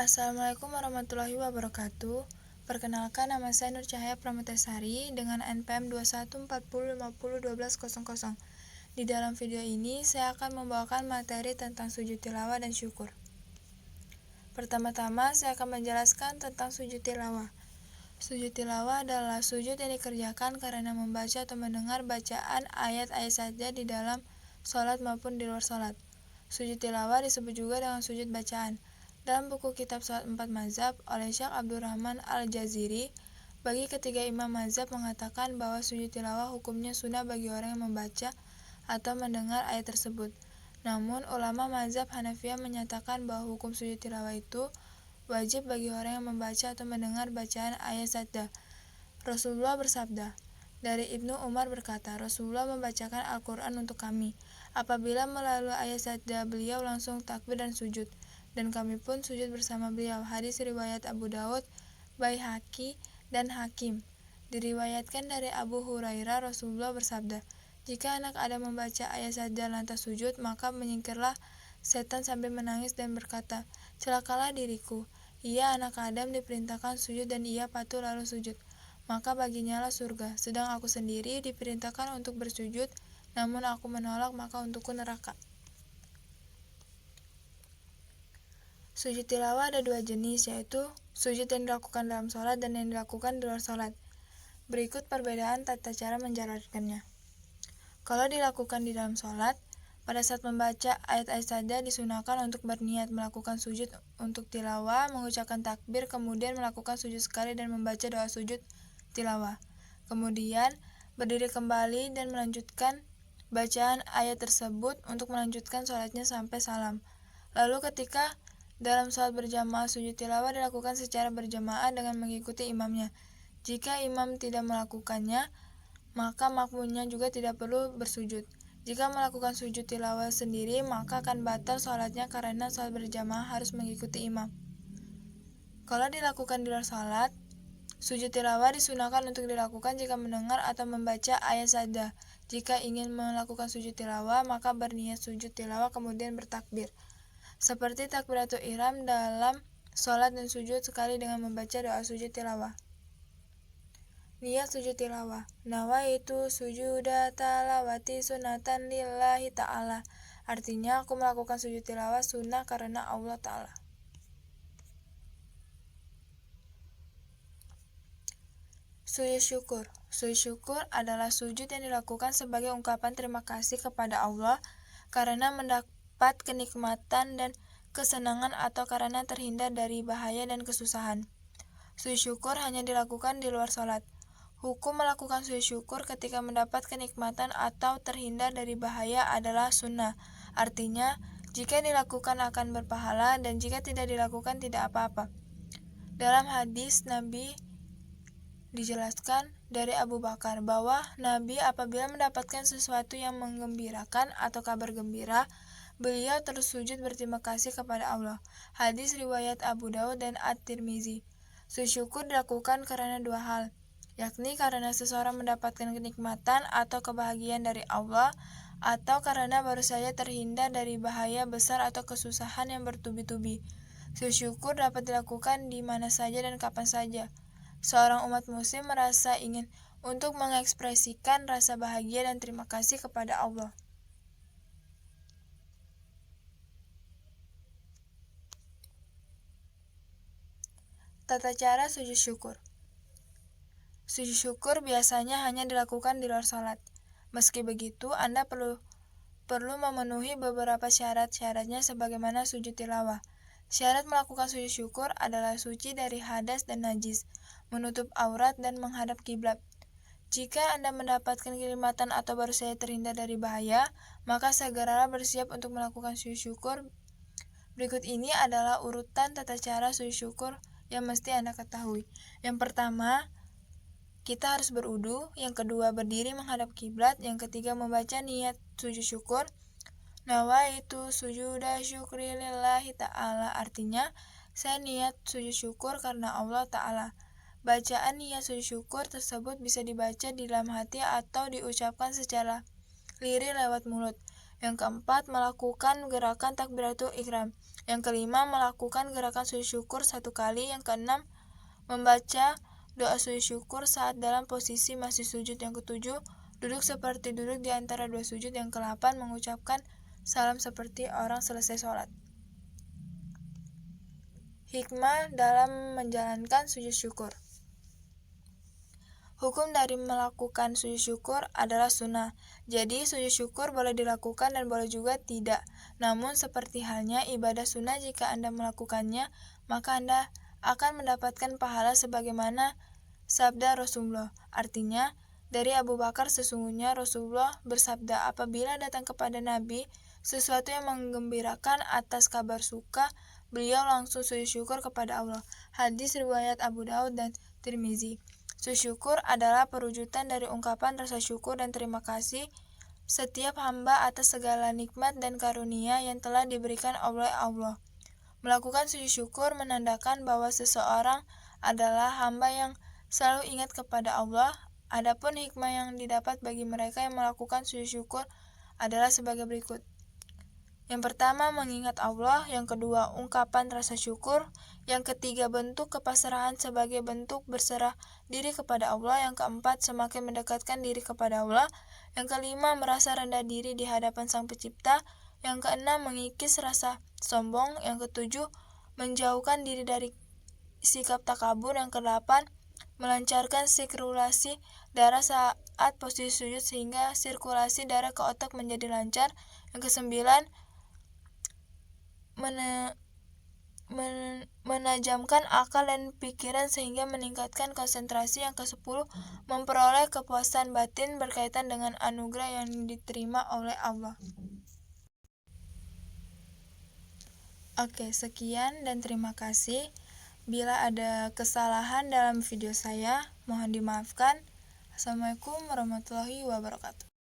Assalamualaikum warahmatullahi wabarakatuh. Perkenalkan, nama saya Nur Cahaya Pramutasari dengan NPM 2140501200. Di dalam video ini, saya akan membawakan materi tentang sujud tilawah dan syukur. Pertama-tama, saya akan menjelaskan tentang sujud tilawah. Sujud tilawah adalah sujud yang dikerjakan karena membaca atau mendengar bacaan ayat-ayat saja di dalam sholat maupun di luar sholat. Sujud tilawah disebut juga dengan sujud bacaan. Dalam buku kitab Sholat 4 Mazhab oleh Syekh Abdurrahman Al-Jaziri, bagi ketiga imam mazhab mengatakan bahwa sujud tilawah hukumnya sunnah bagi orang yang membaca atau mendengar ayat tersebut. Namun, ulama mazhab Hanafiyah menyatakan bahwa hukum sujud tilawah itu wajib bagi orang yang membaca atau mendengar bacaan ayat sajdah. Rasulullah bersabda, dari Ibnu Umar berkata, Rasulullah membacakan Al-Quran untuk kami. Apabila melalui ayat sajdah, beliau langsung takbir dan sujud, dan kami pun sujud bersama beliau. Hadis riwayat Abu Daud, Baihaqi, dan Hakim. Diriwayatkan dari Abu Hurairah, Rasulullah bersabda, jika anak Adam membaca ayat sajdah lantas sujud, maka menyingkirlah setan sambil menangis dan berkata, celakalah diriku. Ia anak Adam diperintahkan sujud dan ia patuh lalu sujud, maka baginya lah surga. Sedang aku sendiri diperintahkan untuk bersujud, namun aku menolak, maka untukku neraka. Sujud tilawah ada dua jenis, yaitu sujud yang dilakukan dalam sholat dan yang dilakukan di luar sholat. Berikut perbedaan tata cara menjalankannya. Kalau dilakukan di dalam sholat, pada saat membaca ayat-ayat saja disunahkan untuk berniat melakukan sujud untuk tilawah, mengucapkan takbir, kemudian melakukan sujud sekali dan membaca doa sujud tilawah. Kemudian berdiri kembali dan melanjutkan bacaan ayat tersebut untuk melanjutkan sholatnya sampai salam. Lalu ketika dalam sholat berjamaah, sujud tilawah dilakukan secara berjamaah dengan mengikuti imamnya. Jika imam tidak melakukannya, maka makmumnya juga tidak perlu bersujud. Jika melakukan sujud tilawah sendiri, maka akan batal sholatnya karena sholat berjamaah harus mengikuti imam. Kalau dilakukan di luar sholat, sujud tilawah disunahkan untuk dilakukan jika mendengar atau membaca ayat sajdah. Jika ingin melakukan sujud tilawah, maka berniat sujud tilawah kemudian bertakbir. Seperti takbiratul ihram dalam sholat dan sujud sekali dengan membaca doa sujud tilawah. Niat sujud tilawah. Nawaitu sujuda talawati sunatan lillahi ta'ala. Artinya, aku melakukan sujud tilawah sunnah karena Allah Ta'ala. Sujud syukur. Sujud syukur adalah sujud yang dilakukan sebagai ungkapan terima kasih kepada Allah karena mendapat kenikmatan dan kesenangan atau karena terhindar dari bahaya dan kesusahan. Sujud syukur hanya dilakukan di luar sholat. Hukum melakukan sujud syukur ketika mendapat kenikmatan atau terhindar dari bahaya adalah sunnah. Artinya, jika dilakukan akan berpahala dan jika tidak dilakukan tidak apa-apa. Dalam hadis Nabi dijelaskan dari Abu Bakar bahwa Nabi apabila mendapatkan sesuatu yang menggembirakan atau kabar gembira, beliau terus sujud berterima kasih kepada Allah. Hadis riwayat Abu Daud dan At-Tirmizi. Sujud syukur dilakukan karena dua hal, yakni karena seseorang mendapatkan kenikmatan atau kebahagiaan dari Allah, atau karena baru saja terhindar dari bahaya besar atau kesusahan yang bertubi-tubi. Sujud syukur dapat dilakukan di mana saja dan kapan saja. Seorang umat muslim merasa ingin untuk mengekspresikan rasa bahagia dan terima kasih kepada Allah. Tata cara sujud syukur. Sujud syukur biasanya hanya dilakukan di luar salat. Meski begitu, Anda perlu memenuhi beberapa syarat-syaratnya sebagaimana sujud tilawah. Syarat melakukan sujud syukur adalah suci dari hadas dan najis, menutup aurat dan menghadap kiblat. Jika Anda mendapatkan kenikmatan atau baru saja terhindar dari bahaya, maka segeralah bersiap untuk melakukan sujud syukur. Berikut ini adalah urutan tata cara sujud syukur yang mesti Anda ketahui. Yang pertama, kita harus berudu. Yang kedua, berdiri menghadap kiblat. Yang ketiga, membaca niat sujud syukur. Nawaitu sujuda syukri lillahi ta'ala. Artinya, saya niat sujud syukur karena Allah Ta'ala. Bacaan niat sujud syukur tersebut bisa dibaca di dalam hati atau diucapkan secara lirih lewat mulut. Yang keempat, melakukan gerakan takbiratul ihram. Yang kelima, melakukan gerakan sujud syukur 1 kali. Yang keenam, membaca doa sujud syukur saat dalam posisi masih sujud. Yang ketujuh, duduk seperti duduk di antara dua sujud. Yang ke-8, mengucapkan salam seperti orang selesai sholat. Hikmah dalam menjalankan sujud syukur. Hukum dari melakukan sujud syukur adalah sunnah. Jadi sujud syukur boleh dilakukan dan boleh juga tidak. Namun seperti halnya ibadah sunnah, jika Anda melakukannya, maka Anda akan mendapatkan pahala sebagaimana sabda Rasulullah. Artinya, dari Abu Bakar, sesungguhnya Rasulullah bersabda, apabila datang kepada Nabi sesuatu yang menggembirakan atas kabar suka, beliau langsung sujud syukur kepada Allah. Hadis riwayat Abu Daud dan Tirmizi. Sujud syukur adalah perwujudan dari ungkapan rasa syukur dan terima kasih setiap hamba atas segala nikmat dan karunia yang telah diberikan oleh Allah. Melakukan sujud syukur menandakan bahwa seseorang adalah hamba yang selalu ingat kepada Allah. Adapun hikmah yang didapat bagi mereka yang melakukan sujud syukur adalah sebagai berikut. Yang pertama, mengingat Allah. Yang kedua, ungkapan rasa syukur. Yang ketiga, bentuk kepasrahan sebagai bentuk berserah diri kepada Allah. Yang keempat, semakin mendekatkan diri kepada Allah. Yang kelima, merasa rendah diri di hadapan Sang Pencipta. Yang keenam, mengikis rasa sombong. Yang ketujuh, menjauhkan diri dari sikap takabur. Yang kedelapan, melancarkan sirkulasi darah saat posisi sujud sehingga sirkulasi darah ke otak menjadi lancar. Yang kesembilan, menajamkan akal dan pikiran sehingga meningkatkan konsentrasi. Yang ke-10, memperoleh kepuasan batin berkaitan dengan anugerah yang diterima oleh Allah. Oke, sekian dan terima kasih. Bila ada kesalahan dalam video saya, mohon dimaafkan. Assalamualaikum warahmatullahi wabarakatuh.